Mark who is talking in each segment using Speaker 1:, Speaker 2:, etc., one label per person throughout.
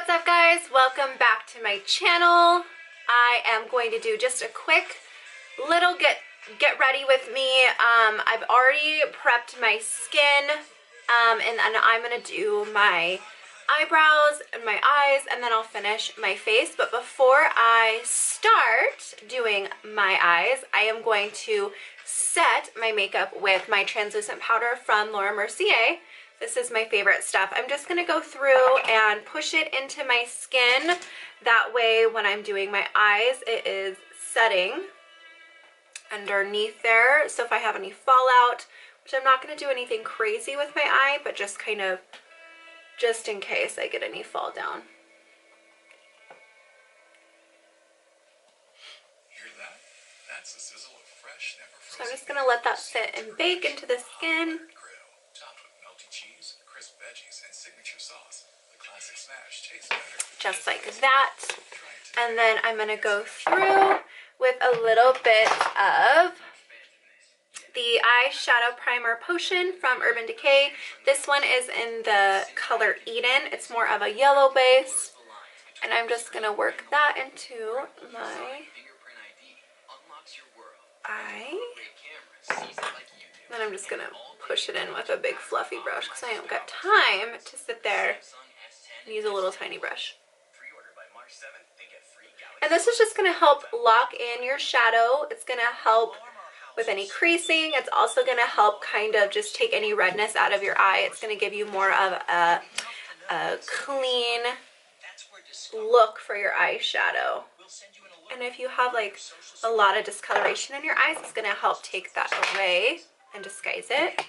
Speaker 1: What's up, guys? Welcome back to my channel. I am going to do just a quick little get ready with me. I've already prepped my skin, and then I'm gonna do my eyebrows and my eyes, and then I'll finish my face. But before I start doing my eyes, I am going to set my makeup with my translucent powder from Laura Mercier. This is my favorite stuff. I'm just gonna go through and push it into my skin. That way, when I'm doing my eyes, it is setting underneath there. So if I have any fallout, which I'm not gonna do anything crazy with my eye, but just kind of, just in case I get any fall down.
Speaker 2: Hear that? That's the sizzle of fresh, never
Speaker 1: So I'm
Speaker 2: frozen.
Speaker 1: just gonna let that sit and bake into the skin.
Speaker 2: Topped with melty cheese, crisp veggies, and signature sauce. The classic smash tastes better.
Speaker 1: Just like that. And then I'm gonna go through with a little bit of the eyeshadow primer potion from Urban Decay. This one is in the color Eden. It's more of a yellow base. And I'm just gonna work that into my eye. Then I'm just gonna push it in with a big fluffy brush because I don't got time to sit there and use a little tiny brush. And this is just gonna help lock in your shadow. It's gonna help with any creasing. It's also gonna help kind of just take any redness out of your eye. It's gonna give you more of a clean look for your eyeshadow. And if you have like a lot of discoloration in your eyes, it's gonna help take that away and disguise it.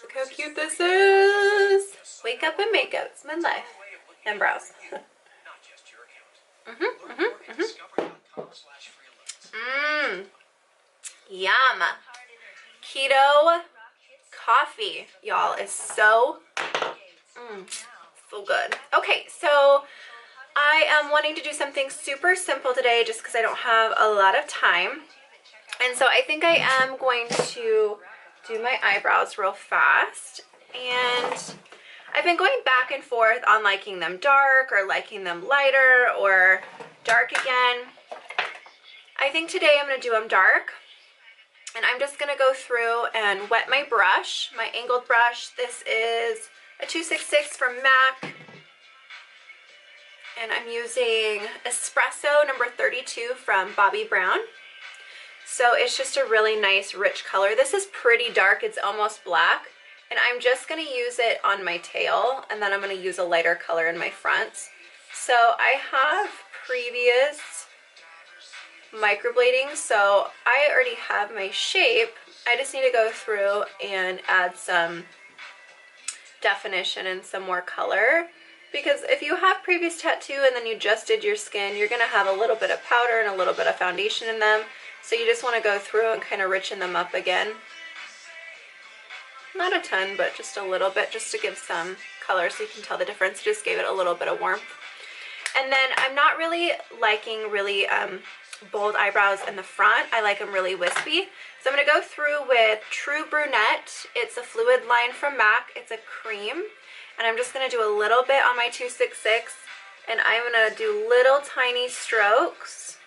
Speaker 1: Look how cute this is. Wake up and makeup. It's my life. And brows. Yum. Keto coffee, y'all, is so good. Okay, so I am wanting to do something super simple today just because I don't have a lot of time. And so I think I am going to do my eyebrows real fast. And I've been going back and forth on liking them dark or liking them lighter or dark again. I think today I'm going to do them dark. And I'm just going to go through and wet my brush, my angled brush. This is a 266 from MAC. And I'm using Espresso number 32 from Bobbi Brown. So it's just a really nice rich color. This is pretty dark, it's almost black. And I'm just gonna use it on my tail, and then I'm gonna use a lighter color in my fronts. So I have previous microblading, so I already have my shape. I just need to go through and add some definition and some more color. Because if you have previous tattoo and then you just did your skin, you're gonna have a little bit of powder and a little bit of foundation in them. So you just wanna go through and kind of richen them up again. Not a ton, but just a little bit, just to give some color so you can tell the difference. Just gave it a little bit of warmth. And then I'm not really liking really bold eyebrows in the front. I like them really wispy. So I'm gonna go through with True Brunette. It's a fluid line from MAC. It's a cream. And I'm just gonna do a little bit on my 266. And I'm gonna do little tiny strokes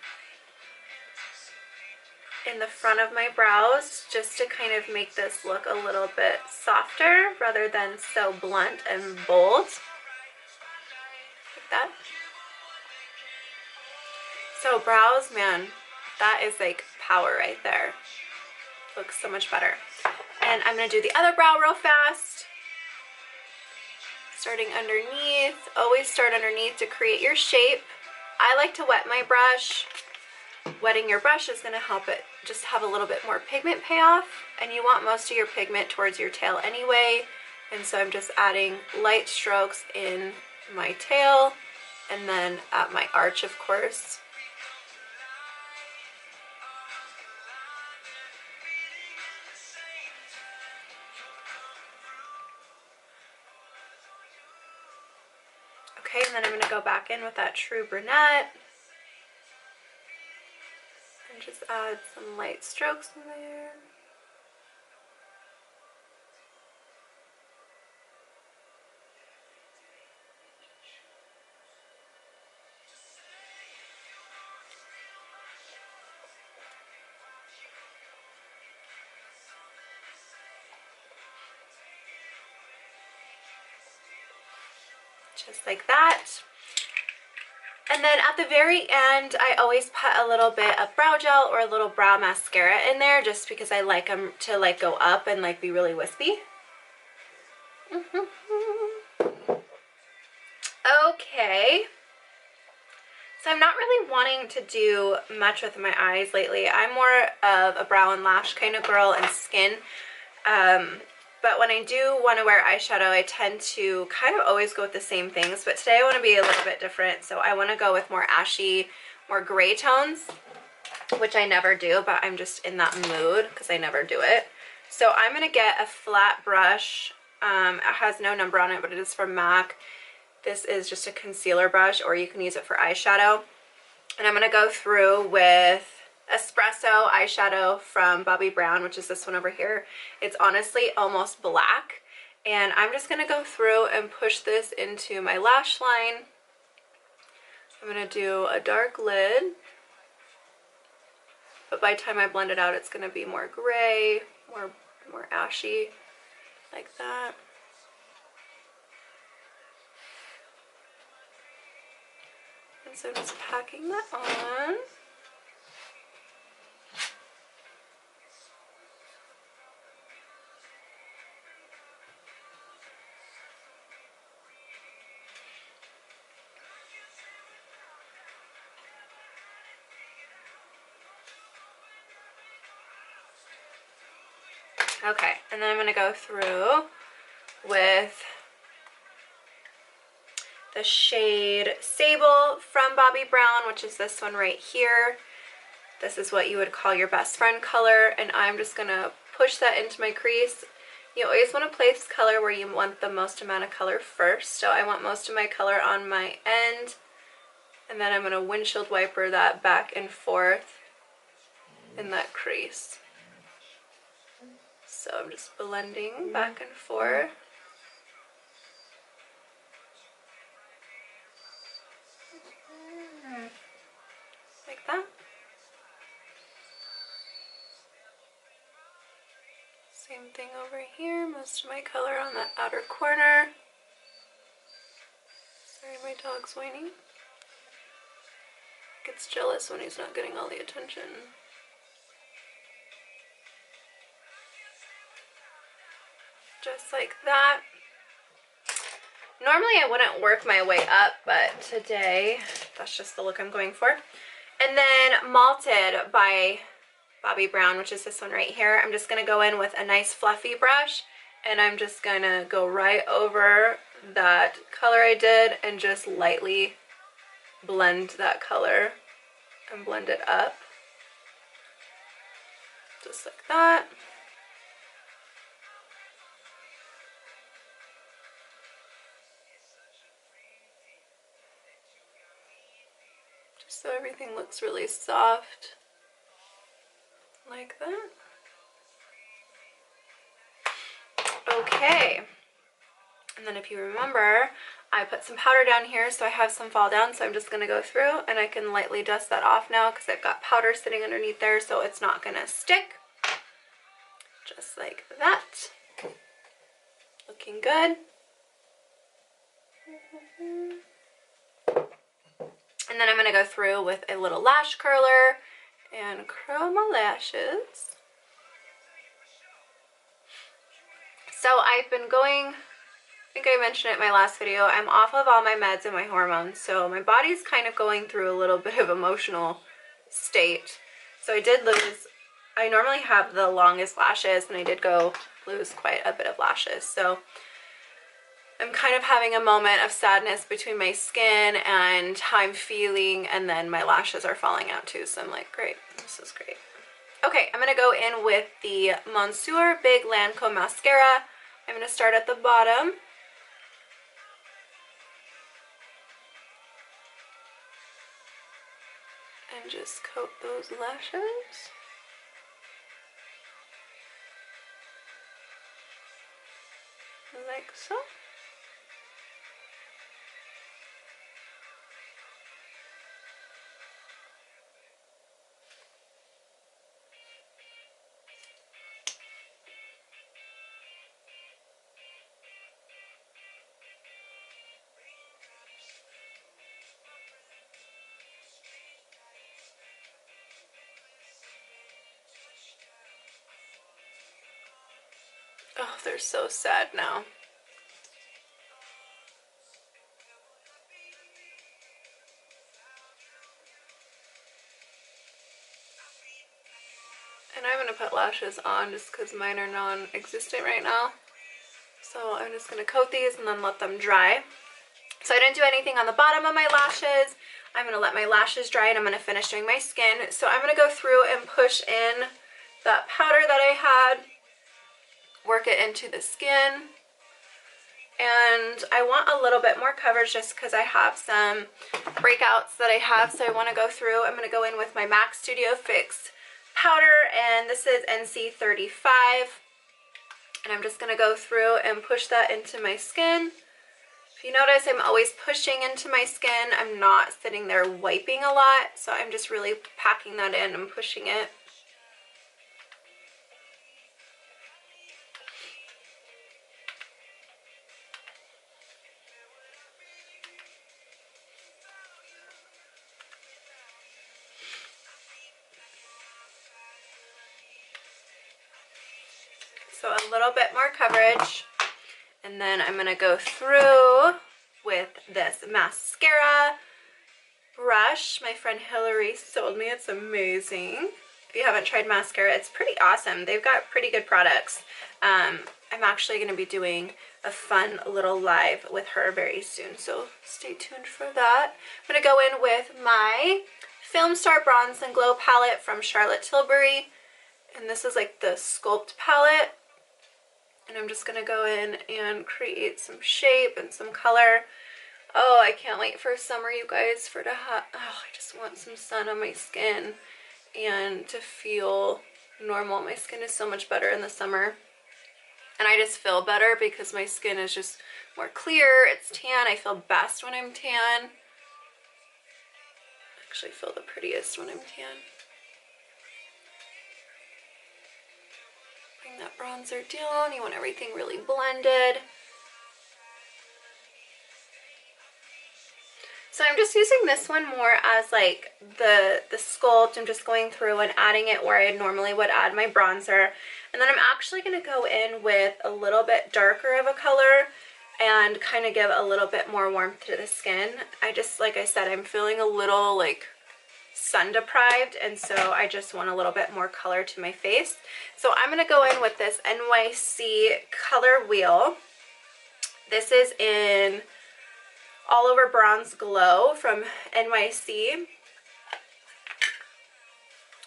Speaker 1: in the front of my brows just to kind of make this look a little bit softer rather than so blunt and bold. Like that. So brows, man, that is like power right there. Looks so much better. And I'm gonna do the other brow real fast. Starting underneath. Always start underneath to create your shape. I like to wet my brush. Wetting your brush is going to help it just have a little bit more pigment payoff, and you want most of your pigment towards your tail anyway, and so I'm just adding light strokes in my tail and then at my arch, of course. Okay, and then I'm going to go back in with that True Brunette. And just add some light strokes in there. just like that. And then at the very end, I always put a little bit of brow gel or a little brow mascara in there just because I like them to like go up and like be really wispy. Okay. So I'm not really wanting to do much with my eyes lately. I'm more of a brow and lash kind of girl and skin. But when I do want to wear eyeshadow, I tend to kind of always go with the same things. But today I want to be a little bit different. So I want to go with more ashy, more gray tones, which I never do, but I'm just in that mood because I never do it. So I'm going to get a flat brush. It has no number on it, but it is from MAC. This is just a concealer brush, or you can use it for eyeshadow. And I'm going to go through with Espresso eyeshadow from Bobbi Brown, which is this one over here. It's honestly almost black. And I'm just going to go through and push this into my lash line. I'm going to do a dark lid. But by the time I blend it out, it's going to be more gray, more ashy, like that. And so just packing that on. Okay, and then I'm going to go through with the shade Sable from Bobbi Brown, which is this one right here. This is what you would call your best friend color, and I'm just going to push that into my crease. You always want to place color where you want the most amount of color first, so I want most of my color on my end, and then I'm going to windshield wiper that back and forth in that crease. So I'm just blending back and forth. Like that. Same thing over here, most of my color on that outer corner. Sorry, my dog's whining. Gets jealous when he's not getting all the attention. Just like that. Normally I wouldn't work my way up, but today that's just the look I'm going for. And then Malted by Bobbi Brown, which is this one right here. I'm just going to go in with a nice fluffy brush, and I'm just going to go right over that color I did and just lightly blend that color and blend it up. Just like that. So everything looks really soft, like that. Okay, and then if you remember, I put some powder down here, so I have some fall down, so I'm just going to go through and I can lightly dust that off now because I've got powder sitting underneath there, so it's not going to stick. Just like that. Looking good. And then I'm going to go through with a little lash curler and curl my lashes. So I've been going, I think I mentioned it in my last video, I'm off of all my meds and my hormones. So my body's kind of going through a little bit of emotional state. So I did lose, I normally have the longest lashes, and I did go lose quite a bit of lashes. So I'm kind of having a moment of sadness between my skin and how I'm feeling, and then my lashes are falling out too, so I'm like, great, this is great. Okay, I'm going to go in with the Monsieur Big Lancome Mascara. I'm going to start at the bottom. And just coat those lashes. Like so. Oh, they're so sad now. And I'm gonna put lashes on just because mine are non-existent right now. So I'm just gonna coat these and then let them dry. So I didn't do anything on the bottom of my lashes. I'm gonna let my lashes dry and I'm gonna finish doing my skin. So I'm gonna go through and push in that powder that I had, work it into the skin. And I want a little bit more coverage just because I have some breakouts that I have, so I want to go through. I'm going to go in with my MAC Studio Fix powder, and this is NC35. And I'm just going to go through and push that into my skin. If you notice, I'm always pushing into my skin. I'm not sitting there wiping a lot, so I'm just really packing that in and pushing it. So a little bit more coverage, and then I'm gonna go through with this mascara brush. My friend Hillary sold me. It's amazing. If you haven't tried mascara, it's pretty awesome. They've got pretty good products. I'm actually gonna be doing a fun little live with her very soon, so stay tuned for that. I'm gonna go in with my Film Star Bronze and Glow palette from Charlotte Tilbury, and this is like the Sculpt palette. And I'm just gonna go in and create some shape and some color. Oh, I can't wait for summer, you guys, for to have, oh, I just want some sun on my skin and to feel normal. My skin is so much better in the summer. And I just feel better because my skin is just more clear, it's tan. I feel best when I'm tan. I actually feel the prettiest when I'm tan. Bring that bronzer down. You want everything really blended. So I'm just using this one more as like the sculpt. I'm just going through and adding it where I normally would add my bronzer. And then I'm actually going to go in with a little bit darker of a color and kind of give a little bit more warmth to the skin. I just, like I said, I'm feeling a little like sun deprived, and so I just want a little bit more color to my face. So I'm going to go in with this NYC color wheel. This is in All Over Bronze Glow from NYC.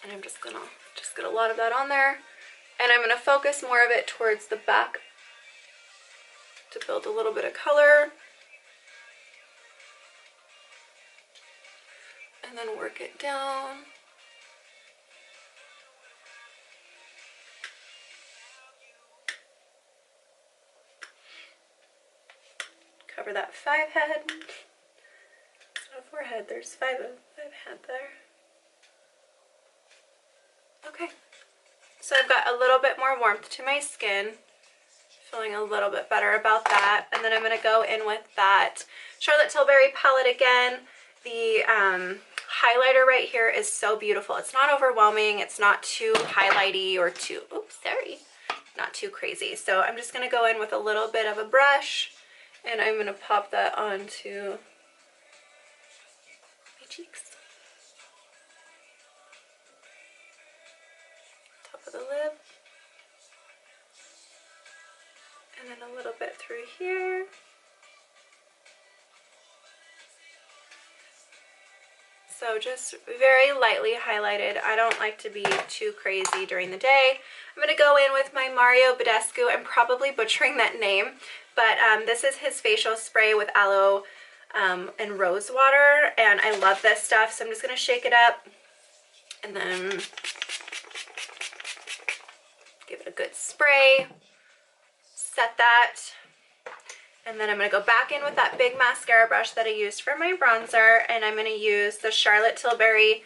Speaker 1: And I'm just gonna get a lot of that on there. And I'm gonna focus more of it towards the back to build a little bit of color. And then work it down. Cover that 5 head. It's not a 4 head, there's 5 head there. Okay, so I've got a little bit more warmth to my skin. Feeling a little bit better about that. And then I'm going to go in with that Charlotte Tilbury palette again. The highlighter right here is so beautiful. It's not overwhelming. It's not too highlighty or too, oops, sorry, not too crazy. So I'm just going to go in with a little bit of a brush, and I'm going to pop that onto my cheeks. Top of the lip. And then a little bit through here. So just very lightly highlighted. I don't like to be too crazy during the day. I'm going to go in with my Mario Badescu. I'm probably butchering that name, but this is his facial spray with aloe and rose water, and I love this stuff. So I'm just going to shake it up and then give it a good spray. Set that. And then I'm going to go back in with that big mascara brush that I used for my bronzer, and I'm going to use the Charlotte Tilbury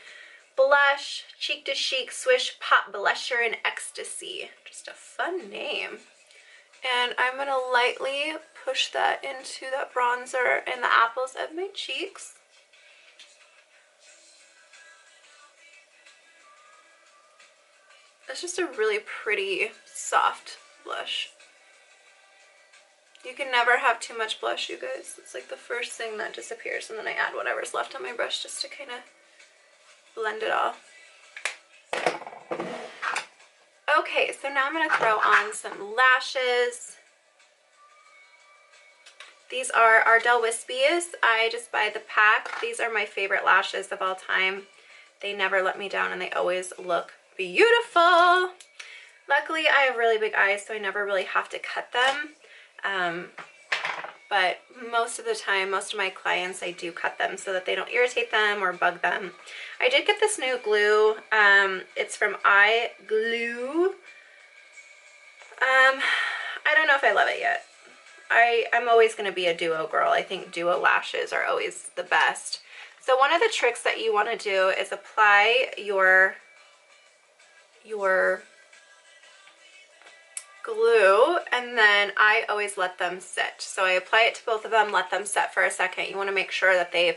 Speaker 1: Blush Cheek to Chic Swish Pop Blusher in Ecstasy. Just a fun name. And I'm going to lightly push that into that bronzer and the apples of my cheeks. It's just a really pretty, soft blush. You can never have too much blush, you guys. It's like the first thing that disappears, and then I add whatever's left on my brush just to kind of blend it all. Okay, so now I'm going to throw on some lashes. These are Ardell Wispies. I just buy the pack. These are my favorite lashes of all time. They never let me down and they always look beautiful. Luckily, I have really big eyes, so I never really have to cut them. But most of the time, most of my clients, I do cut them so that they don't irritate them or bug them. I did get this new glue. It's from Eyebrow. I don't know if I love it yet. I'm always going to be a duo girl. I think duo lashes are always the best. So one of the tricks that you want to do is apply your glue, and then I always let them sit. So I apply it to both of them, let them set for a second. You want to make sure that they've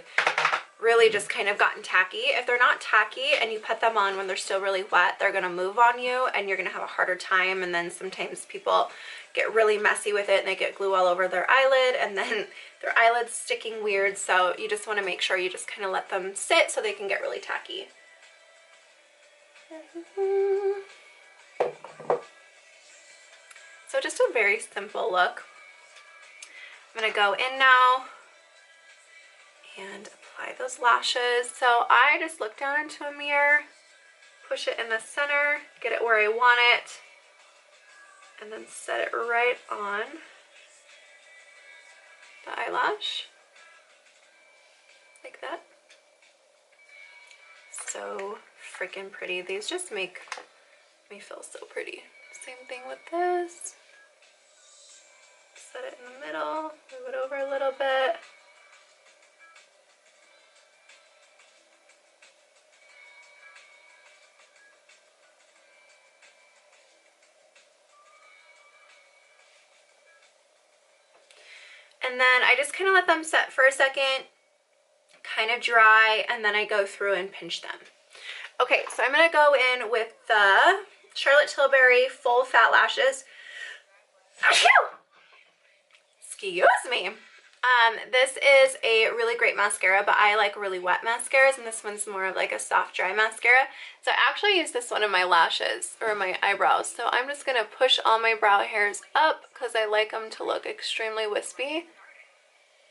Speaker 1: really just kind of gotten tacky. If they're not tacky and you put them on when they're still really wet, they're going to move on you and you're going to have a harder time. And then sometimes people get really messy with it and they get glue all over their eyelid and then their eyelid's sticking weird. So you just want to make sure you just kind of let them sit so they can get really tacky. So just a very simple look. I'm going to go in now and apply those lashes. So I just look down into a mirror, push it in the center, get it where I want it, and then set it right on the eyelash, like that. So freaking pretty. These just make me feel so pretty. Same thing with this. Set it in the middle, move it over a little bit. And then I just kind of let them set for a second, kind of dry, and then I go through and pinch them. Okay, so I'm going to go in with the Charlotte Tilbury Full Fat Lashes. Excuse me. This is a really great mascara, but I like really wet mascaras, and this one's more of like a soft, dry mascara. So I actually use this one in my lashes, or my eyebrows. So I'm just going to push all my brow hairs up because I like them to look extremely wispy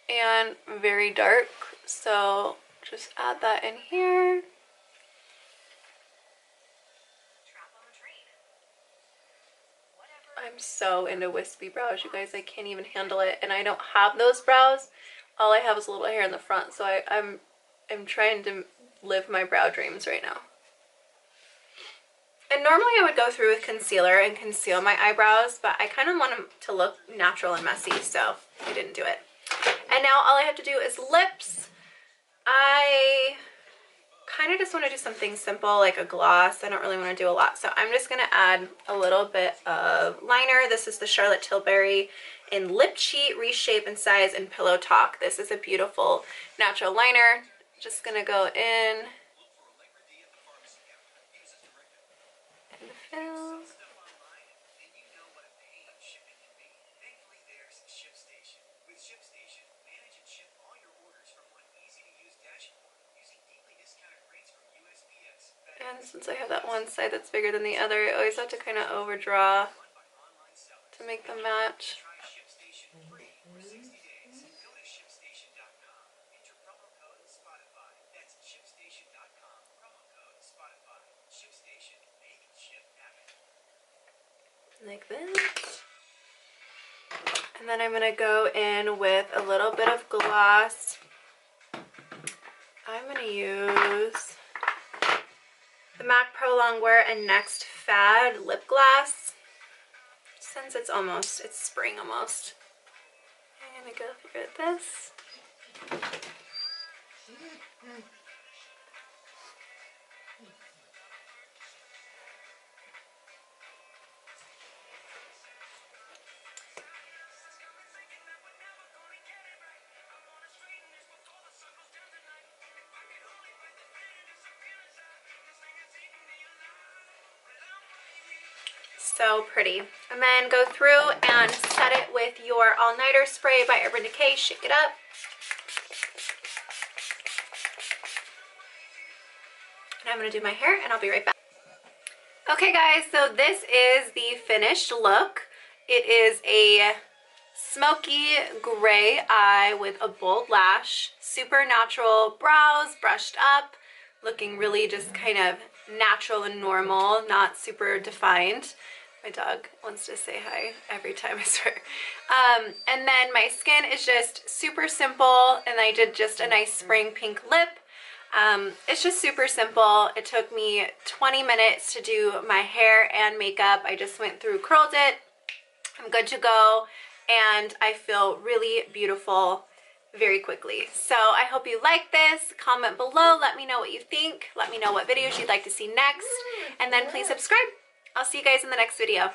Speaker 1: and very dark. So just add that in here. I'm so into wispy brows, you guys. I can't even handle it, and I don't have those brows. All I have is a little hair in the front, so I'm trying to live my brow dreams right now. And normally I would go through with concealer and conceal my eyebrows, but I kind of want them to look natural and messy, so I didn't do it. And now all I have to do is lips. I kind of just want to do something simple like a gloss. I don't really want to do a lot, so I'm just going to add a little bit of liner. This is the Charlotte Tilbury in Lip Cheat, Reshape and Size, and Pillow Talk. This is a beautiful natural liner. Just going to go in and fill. And since I have that one side that's bigger than the other, I always have to kind of overdraw to make them match. Like this. And then I'm going to go in with a little bit of gloss. I'm going to use the MAC Pro Longwear and Next Fad lip gloss. Since it's spring almost. I'm gonna go through this. So pretty. And then go through and set it with your all-nighter spray by Urban Decay. Shake it up. And I'm going to do my hair and I'll be right back. Okay guys, so this is the finished look. It is a smoky gray eye with a bold lash, super natural brows, brushed up, looking really just kind of natural and normal, not super defined. My dog wants to say hi every time, I swear. And then my skin is just super simple, and I did just a nice spring pink lip. It's just super simple. It took me 20 minutes to do my hair and makeup. I just went through, curled it. I'm good to go, and I feel really beautiful very quickly. So I hope you like this. Comment below. Let me know what you think. Let me know what videos you'd like to see next. And then please subscribe. I'll see you guys in the next video.